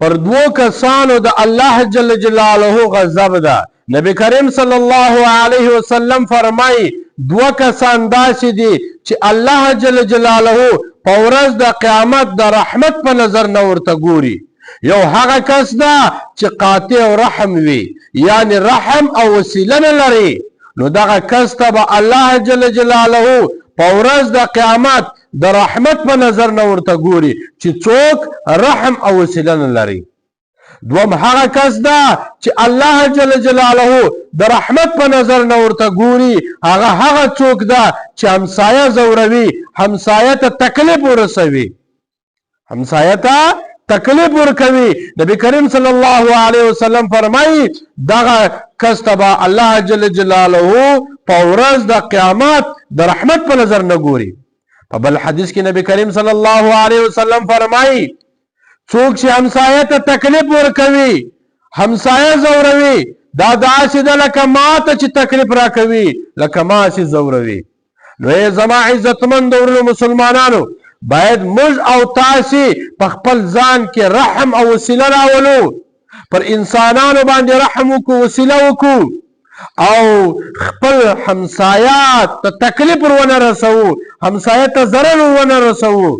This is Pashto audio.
پر دوو کسانو د الله جل جلاله غضب ده. نبی کریم صلی الله علیه وسلم فرمایي دوه کسان داسې دي چې الله جل جلاله په ورځ د قیامت د رحمت په نظر نه ورته ګوري. یو هغه کس ده چې قاطع رحم وي، یعنی رحم او وسیله نه لري، نو دغه کس ته به الله جل جلاله په ورځ د قیامت د رحمت په نظر نه ورته ګوري چې څوک رحم او وسیله نه لري. دوم هغه کس ده چې الله جل جلاله د رحمت په نظر نه ورته ګوري، هغه څوک ده چې همسایه ځوروي، همسایه ته تکلیف ورسوي، همسایه ته تکلیف ورکوي. نبی کریم صلی الله علیه وسلم فرمایي دغه کس ته به الله جل جلاله په ورځ د قیامت د رحمت په نظر نه ګوري. په بل حدیث کې نبی کریم صلی الله علیه وسلم فرمایي څوک چې همسایه ته تکلیف ورکوي، همسایه ځوروي، دا داسې ده لکه ما ته چې تکلیف راکوي، لکه ما چې ځوروي. نو ای زما عزتمند ورونو مسلمانانو، باید موږ او تاسې په خپل ځان کې رحم او وسیله راولو، پر انسانانو باندې رحم وکړو، وسیله وکړو، او خپل همسایه ته تکلیف ورونه رسوو، همسایه ته ضرر ورونه رسوو.